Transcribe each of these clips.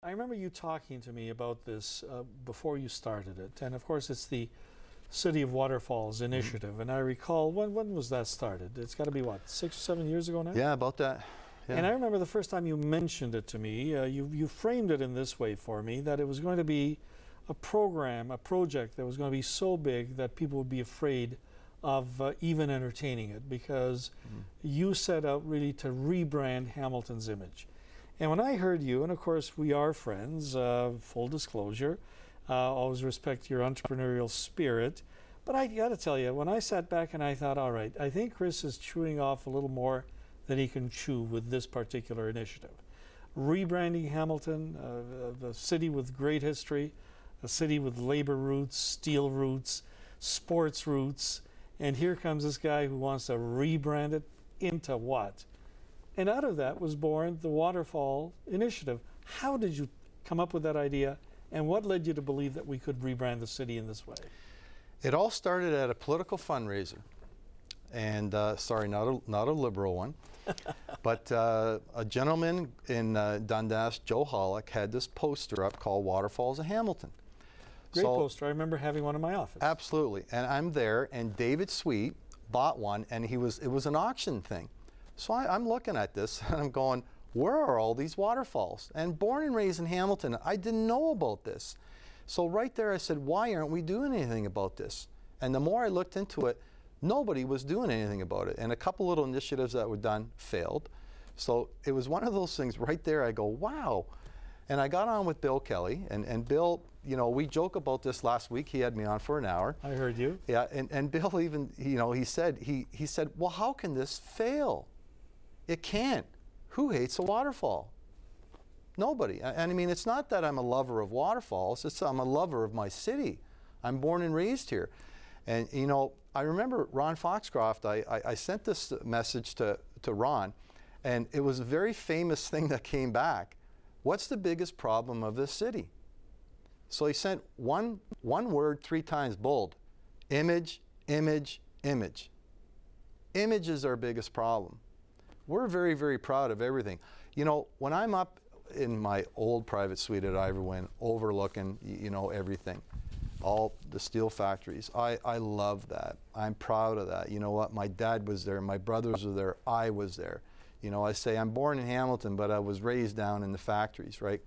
I remember you talking to me about this before you started it, and of course it's the City of Waterfalls initiative, and I recall, when was that started? It's got to be, what, 6 or 7 years ago now? Yeah, about that. Yeah. And I remember the first time you mentioned it to me, you framed it in this way for me, that it was going to be a program, a project that was going to be so big that people would be afraid of even entertaining it, because you set out really to rebrand Hamilton's image. And when I heard you, and of course we are friends, full disclosure, always respect your entrepreneurial spirit, but I got to tell you, when I sat back and I thought, all right, I think Chris is chewing off a little more than he can chew with this particular initiative. Rebranding Hamilton, a city with great history, a city with labor roots, steel roots, sports roots, and here comes this guy who wants to rebrand it into what? And out of that was born the Waterfall Initiative. How did you come up with that idea, and what led you to believe that we could rebrand the city in this way? It all started at a political fundraiser, and sorry, not a liberal one, but a gentleman in Dundas, Joe Hollick, had this poster up called Waterfalls of Hamilton. Great poster. I remember having one in my office. Absolutely, and I'm there, and David Sweet bought one, and it was an auction thing. So I'm looking at this, and I'm going, where are all these waterfalls? And born and raised in Hamilton, I didn't know about this. So right there I said, why aren't we doing anything about this? And the more I looked into it, nobody was doing anything about it. And a couple little initiatives that were done failed. So it was one of those things right there, I go, wow. And I got on with Bill Kelly, and Bill, you know, we joke about this last week. He had me on for an hour. I heard you. Yeah, and Bill even, you know, he said, well, how can this fail? It can't. Who hates a waterfall? Nobody. And I mean, it's not that I'm a lover of waterfalls, it's I'm a lover of my city. I'm born and raised here. And you know, I remember Ron Foxcroft, I sent this message to Ron, and it was a very famous thing that came back. What's the biggest problem of this city? So he sent one word 3 times bold. Image, image, image. Image is our biggest problem. We're very, very proud of everything. You know, when I'm up in my old private suite at Iverwin, overlooking, you know, everything, all the steel factories, I love that. I'm proud of that. You know what? My dad was there. My brothers were there. I was there. You know, I say I'm born in Hamilton, but I was raised down in the factories, right?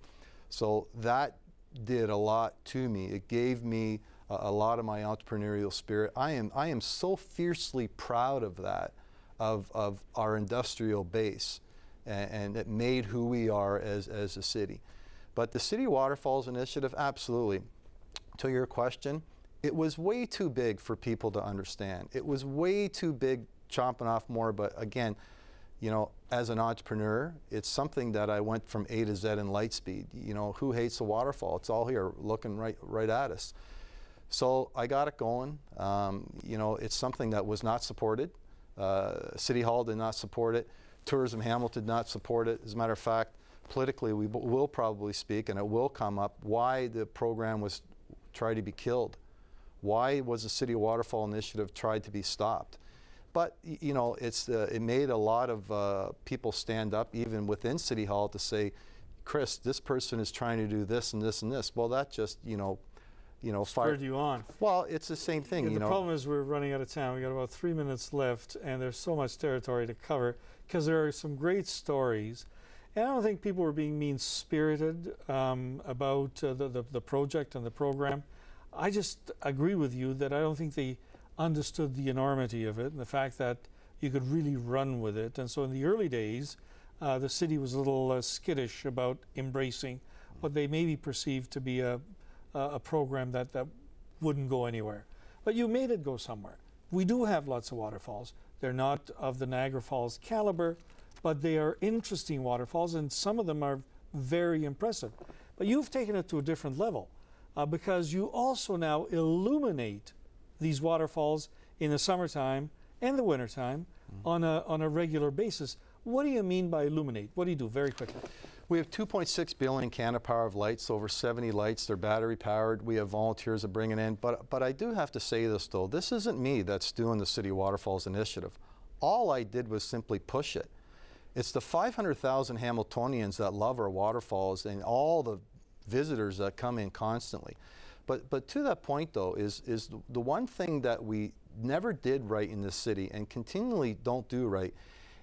So that did a lot to me. It gave me a lot of my entrepreneurial spirit. I am so fiercely proud of that. Of our industrial base, and it made who we are as a city. But the City Waterfalls Initiative, absolutely. To your question, it was way too big for people to understand. It was way too big, chomping off more, but again, you know, as an entrepreneur, it's something that I went from A to Z in light speed. You know, who hates a waterfall? It's all here looking right at us. So I got it going. You know, it's something that was not supported. City Hall did not support it. Tourism Hamilton did not support it. As a matter of fact, politically we will probably speak, and it will come up, why the program was tried to be killed. Why was the City Waterfall Initiative tried to be stopped? But you know, it made a lot of people stand up, even within City Hall, to say, Chris, this person is trying to do this and this and this. Well, that just, you know, spurred you on. Well, it's the same thing. Yeah, the problem is we're running out of time. We got about 3 minutes left, and there's so much territory to cover, because there are some great stories. And I don't think people were being mean-spirited about the project and the program. I just agree with you that I don't think they understood the enormity of it and the fact that you could really run with it. And so in the early days, the city was a little skittish about embracing what they maybe perceived to be a program that wouldn't go anywhere. But you made it go somewhere. We do have lots of waterfalls. They're not of the Niagara Falls caliber, but they are interesting waterfalls, and some of them are very impressive. But you've taken it to a different level because you also now illuminate these waterfalls in the summertime and the wintertime on a regular basis. What do you mean by illuminate? What do you do, very quickly? We have 2.6 billion canopy power of lights, over 70 lights. They're battery powered. We have volunteers that bring it in. But I do have to say this, though. This isn't me that's doing the City Waterfalls Initiative. All I did was simply push it. It's the 500,000 Hamiltonians that love our waterfalls and all the visitors that come in constantly. But to that point, though, is the one thing that we never did right in this city and continually don't do right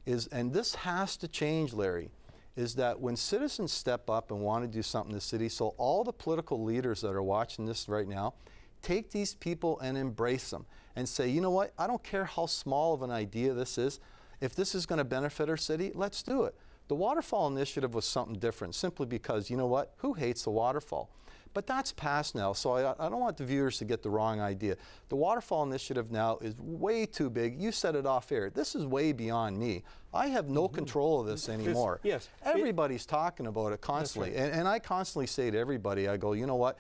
is, and this has to change, Larry, is that when citizens step up and want to do something in the city, so all the political leaders that are watching this right now, take these people and embrace them and say, you know what, I don't care how small of an idea this is. If this is going to benefit our city, let's do it. The Waterfall Initiative was something different simply because, you know what, who hates the waterfall? But that's past now, so I don't want the viewers to get the wrong idea. The Waterfall Initiative now is way too big. You said it off air. This is way beyond me. I have no control of this anymore. Yes. Everybody's talking about it constantly. Right. And I constantly say to everybody, I go, you know what,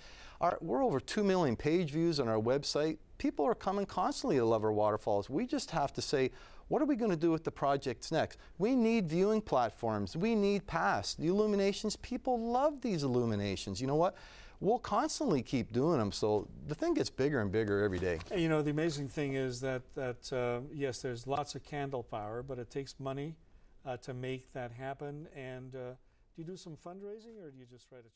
we're over 2 million page views on our website. People are coming constantly to love our waterfalls. We just have to say, what are we going to do with the projects next? We need viewing platforms. We need paths. The illuminations, people love these illuminations. You know what? We'll constantly keep doing them, so the thing gets bigger and bigger every day. And, you know, the amazing thing is that yes, there's lots of candle power, but it takes money to make that happen. And do you do some fundraising, or do you just write a check?